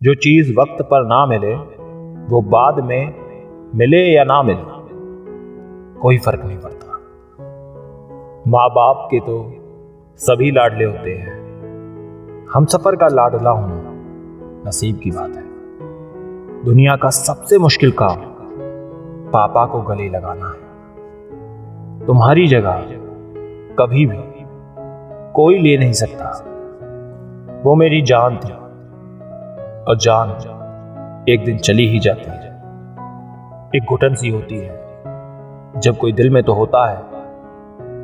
जो चीज वक्त पर ना मिले वो बाद में मिले या ना मिले कोई फर्क नहीं पड़ता। माँ बाप के तो सभी लाडले होते हैं, हम सफर का लाडला होना नसीब की बात है। दुनिया का सबसे मुश्किल काम पापा को गले लगाना है। तुम्हारी जगह कभी भी कोई ले नहीं सकता। वो मेरी जान थी और जान एक दिन चली ही जाती है। एक घुटन सी होती है जब कोई दिल में तो होता है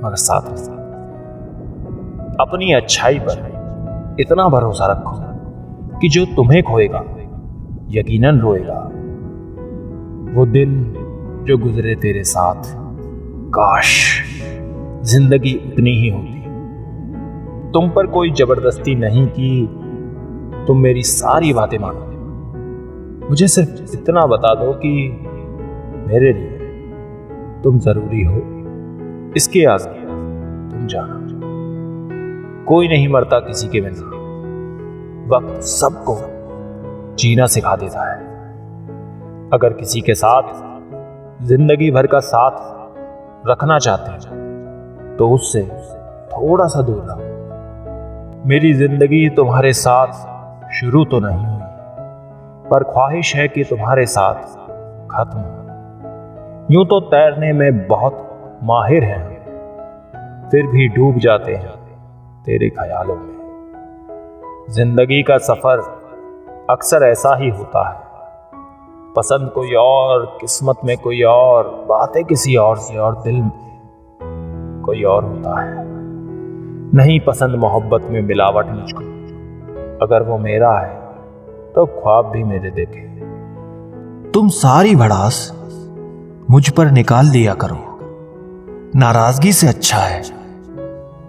मगर साथ में साथ। अपनी अच्छाई पर इतना भरोसा रखो कि जो तुम्हें खोएगा यकीनन रोएगा। वो दिन जो गुजरे तेरे साथ, काश जिंदगी उतनी ही होती। तुम पर कोई जबरदस्ती नहीं की, तुम मेरी सारी बातें मानो। मुझे सिर्फ इतना बता दो कि मेरे लिए तुम जरूरी हो, इसके आगे तुम जाना। कोई नहीं मरता किसी के बिना, वक्त सबको जीना सिखा देता है। अगर किसी के साथ जिंदगी भर का साथ रखना चाहते हैं तो उससे थोड़ा सा दूर रहो। मेरी जिंदगी तुम्हारे साथ शुरू तो नहीं हुई, पर ख्वाहिश है कि तुम्हारे साथ खत्म हो। यूं तो तैरने में बहुत माहिर हैं, फिर भी डूब जाते हैं तेरे ख्यालों में। जिंदगी का सफर अक्सर ऐसा ही होता है, पसंद कोई और, किस्मत में कोई और, बातें किसी और से और दिल कोई और होता है। नहीं पसंद मोहब्बत में मिलावट मुझको, अगर वो मेरा है तो ख्वाब भी मेरे देखे। तुम सारी भड़ास मुझ पर निकाल दिया करो, नाराजगी से अच्छा है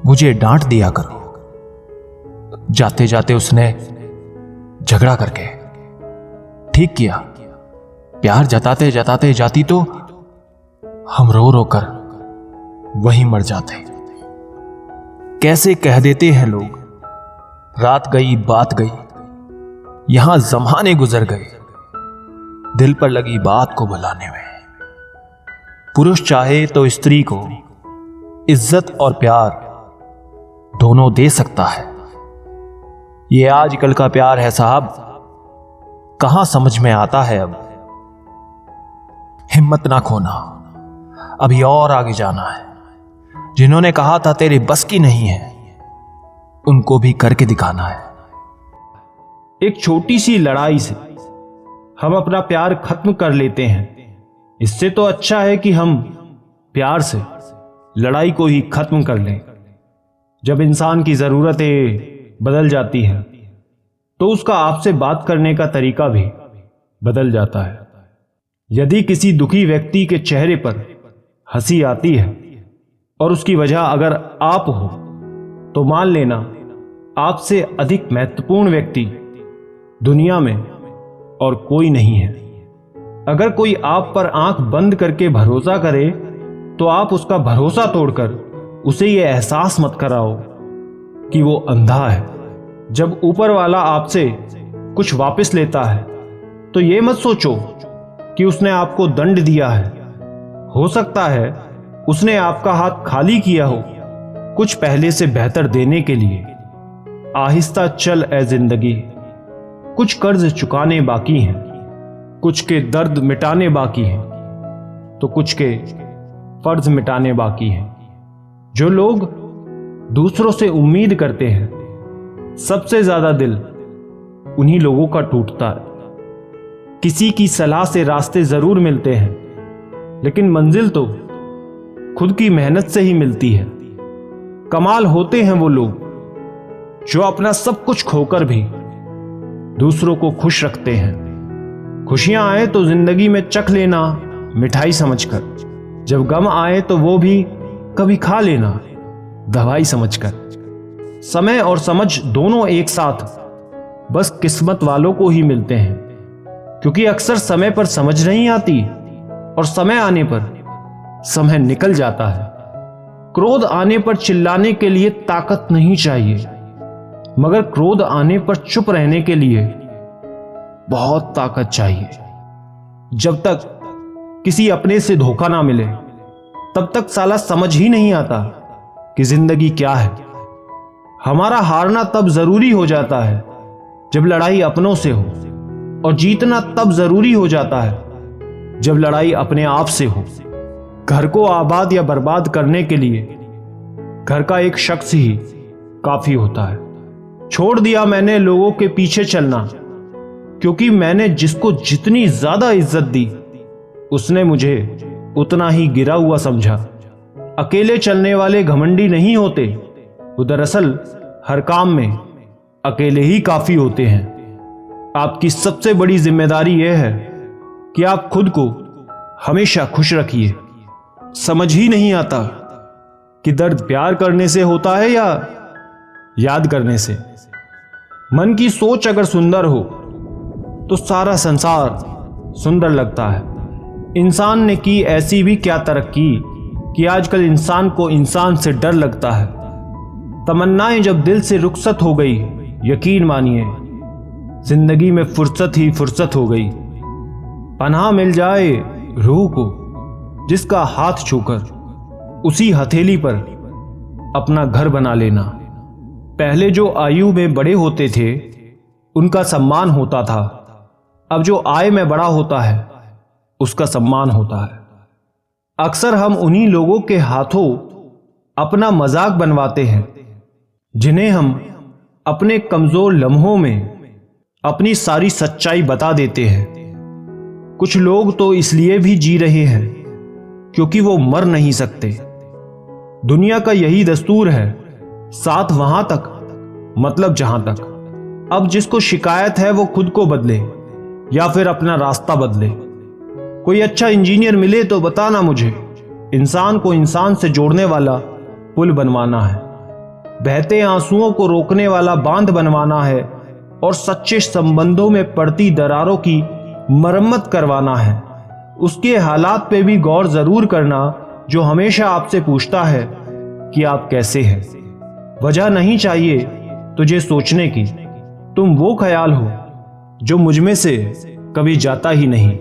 मुझे डांट दिया करो। जाते जाते उसने झगड़ा करके ठीक किया, प्यार जताते जताते जाती तो हम रो रो कर वहीं मर जाते। कैसे कह देते हैं लोग, रात गई बात गई, यहां जमाने गुजर गए दिल पर लगी बात को भुलाने में। पुरुष चाहे तो स्त्री को इज्जत और प्यार दोनों दे सकता है। ये आजकल का प्यार है साहब, कहां समझ में आता है अब। हिम्मत ना खोना, अभी और आगे जाना है। जिन्होंने कहा था तेरे बस की नहीं है, उनको भी करके दिखाना है। एक छोटी सी लड़ाई से हम अपना प्यार खत्म कर लेते हैं। इससे तो अच्छा है कि हम प्यार से लड़ाई को ही खत्म कर लें। जब इंसान की जरूरतें बदल जाती हैं तो उसका आपसे बात करने का तरीका भी बदल जाता है। यदि किसी दुखी व्यक्ति के चेहरे पर हंसी आती है और उसकी वजह अगर आप हो, तो मान लेना आपसे अधिक महत्वपूर्ण व्यक्ति दुनिया में और कोई नहीं है। अगर कोई आप पर आंख बंद करके भरोसा करे तो आप उसका भरोसा तोड़कर उसे यह एहसास मत कराओ कि वो अंधा है। जब ऊपर वाला आपसे कुछ वापस लेता है तो ये मत सोचो कि उसने आपको दंड दिया है। हो सकता है उसने आपका हाथ खाली किया हो कुछ पहले से बेहतर देने के लिए। आहिस्ता चल ए जिंदगी, कुछ कर्ज चुकाने बाकी हैं, कुछ के दर्द मिटाने बाकी हैं तो कुछ के फर्ज मिटाने बाकी हैं। जो लोग दूसरों से उम्मीद करते हैं, सबसे ज्यादा दिल उन्हीं लोगों का टूटता है। किसी की सलाह से रास्ते जरूर मिलते हैं, लेकिन मंजिल तो खुद की मेहनत से ही मिलती है। कमाल होते हैं वो लोग जो अपना सब कुछ खोकर भी दूसरों को खुश रखते हैं। खुशियां आए तो जिंदगी में चख लेना मिठाई समझकर, जब गम आए तो वो भी कभी खा लेना दवाई समझकर। समय और समझ दोनों एक साथ बस किस्मत वालों को ही मिलते हैं, क्योंकि अक्सर समय पर समझ नहीं आती और समय आने पर समय निकल जाता है। क्रोध आने पर चिल्लाने के लिए ताकत नहीं चाहिए, मगर क्रोध आने पर चुप रहने के लिए बहुत ताकत चाहिए। जब तक किसी अपने से धोखा ना मिले तब तक साला समझ ही नहीं आता कि जिंदगी क्या है। हमारा हारना तब जरूरी हो जाता है जब लड़ाई अपनों से हो, और जीतना तब जरूरी हो जाता है जब लड़ाई अपने आप से हो। घर को आबाद या बर्बाद करने के लिए घर का एक शख्स ही काफी होता है। छोड़ दिया मैंने लोगों के पीछे चलना, क्योंकि मैंने जिसको जितनी ज्यादा इज्जत दी उसने मुझे उतना ही गिरा हुआ समझा। अकेले चलने वाले घमंडी नहीं होते, वो दरअसल हर काम में अकेले ही काफी होते हैं। आपकी सबसे बड़ी जिम्मेदारी यह है कि आप खुद को हमेशा खुश रखिए। समझ ही नहीं आता कि दर्द प्यार करने से होता है या याद करने से। मन की सोच अगर सुंदर हो तो सारा संसार सुंदर लगता है। इंसान ने की ऐसी भी क्या तरक्की कि आजकल इंसान को इंसान से डर लगता है। तमन्नाएं जब दिल से रुखसत हो गई, यकीन मानिए जिंदगी में फुर्सत ही फुर्सत हो गई। पनाह मिल जाए रूह को जिसका हाथ छूकर उसी हथेली पर अपना घर बना लेना। पहले जो आयु में बड़े होते थे उनका सम्मान होता था, अब जो आय में बड़ा होता है उसका सम्मान होता है। अक्सर हम उन्हीं लोगों के हाथों अपना मजाक बनवाते हैं जिन्हें हम अपने कमजोर लम्हों में अपनी सारी सच्चाई बता देते हैं। कुछ लोग तो इसलिए भी जी रहे हैं क्योंकि वो मर नहीं सकते। दुनिया का यही दस्तूर है, साथ वहां तक मतलब जहां तक। अब जिसको शिकायत है वो खुद को बदले या फिर अपना रास्ता बदले। कोई अच्छा इंजीनियर मिले तो बताना मुझे। इंसान को इंसान से जोड़ने वाला पुल बनवाना है, बहते आंसुओं को रोकने वाला बांध बनवाना है, और सच्चे संबंधों में पड़ती दरारों की मरम्मत करवाना है। उसके हालात पे भी गौर जरूर करना जो हमेशा आपसे पूछता है कि आप कैसे हैं। वजह नहीं चाहिए तुझे सोचने की, तुम वो ख्याल हो जो मुझ में से कभी जाता ही नहीं।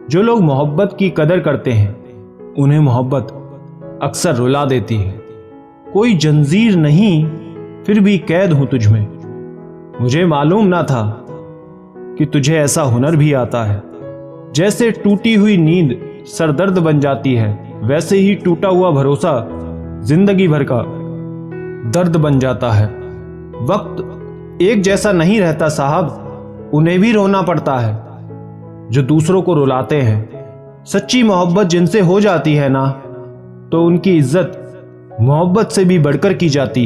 जो लोग मोहब्बत की कदर करते हैं उन्हें मोहब्बत अक्सर रुला देती है। कोई जंजीर नहीं फिर भी कैद हूं तुझ में। मुझे मालूम ना था कि तुझे ऐसा हुनर भी आता है। जैसे टूटी हुई नींद सरदर्द बन जाती है, वैसे ही टूटा हुआ भरोसा जिंदगी भर का दर्द बन जाता है। वक्त एक जैसा नहीं रहता साहब, उन्हें भी रोना पड़ता है जो दूसरों को रुलाते हैं। सच्ची मोहब्बत जिनसे हो जाती है ना, तो उनकी इज्जत मोहब्बत से भी बढ़कर की जाती है।